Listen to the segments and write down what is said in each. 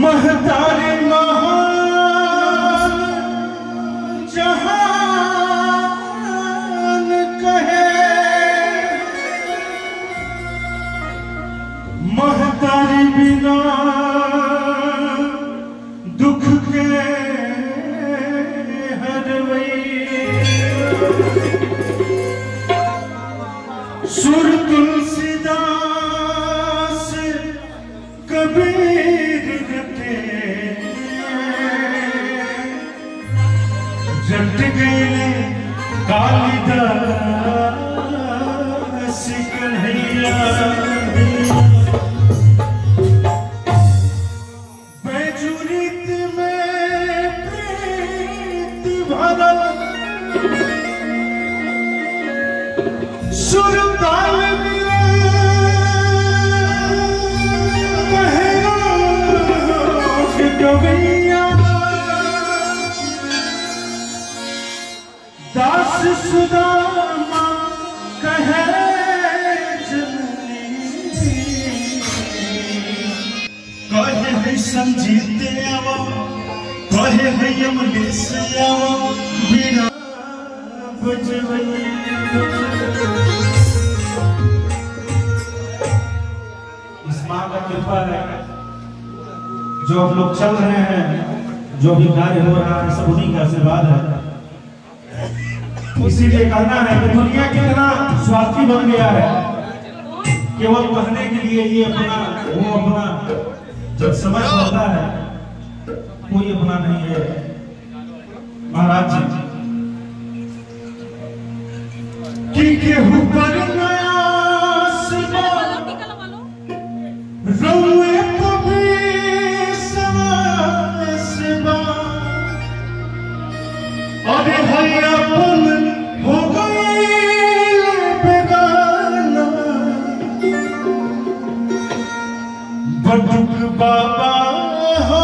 महतारी महान जहान कहे, महतारी बिना दुख के हरवई, सुर तुलसीदास कबीर रटे, जट गए कालिदास कन्हैया, बैजुरीत में प्रीत भरल, सुर ताल मिले कवैया, दास सुदामा कहे जननी, कहे है संजीत आवा, कहे है अमलेश आवा, बिना बजवई। इस माँ का कृपा है, जो आप लोग चल रहे हैं, जो भी कार्य हो रहा है, सब उन्हीं का आशीर्वाद है। इसीलिए कहना है कि दुनिया कितना स्वार्थी बन गया है, केवल कहने के लिए ये अपना वो अपना, जब समय होता है कोई अपना नहीं है। महाराज जी कि केहू पर नया रौए कभी सवा, अरे हरियापन हो गई बेगाना, बटुक बाबा हो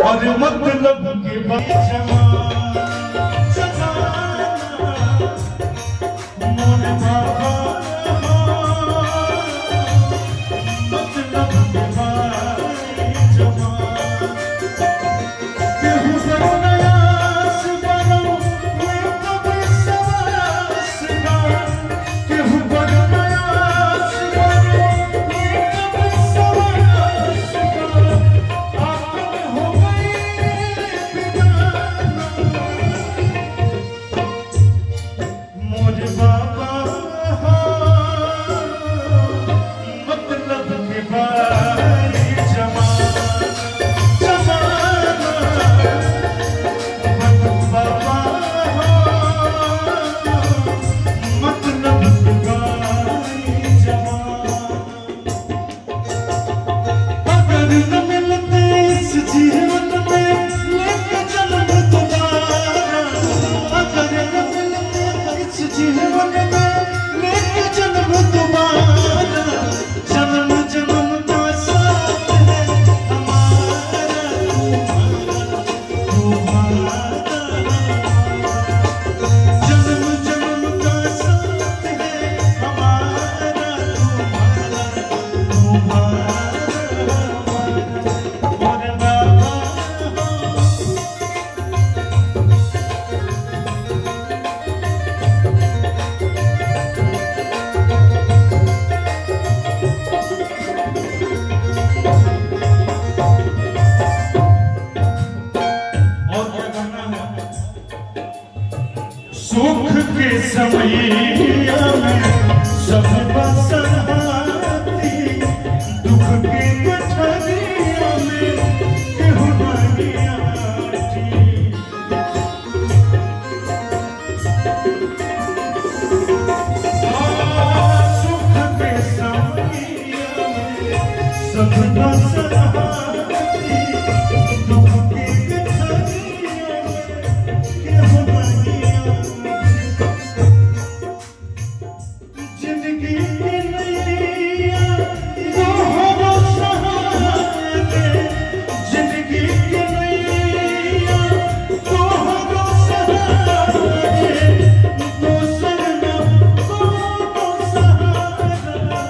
और मतलब के बचमा मोन बाबा हो, मतलब के बचमा केहू नया सुबनो वे कभी सवा, केहू नया सुबनो वे कभी सवा, आपन हो गई बेगाना, मोर बाबा हो मतलब के बारी जमाना, बाबा हो मतलब के बारी जमाना, अगर न मिलते इस जीवन में लेके जन्म दोबारा, अगर न मिलते इस जीवन में लेके जन्म दोबारा, जन्म जन्म का साथ है हमारा तुम्हारा, जन्म जन्म का साथ है हमारा तुम्हारा, और बाबा और क्या कहना है, सुख के समैया में सब बसहाती, दुख के गठरिया में केहू नहीं आती, सुख के समैया में सब बसहाती, दुख के गठरिया में केहू नहीं आती, जिंदगी की नैया दो हो सहारे, जिंदगी की नैया दो हो सहारे, दो सरना दो सहारा,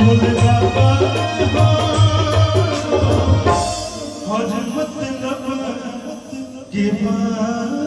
भोले बाबा हो हज मतलब के बाद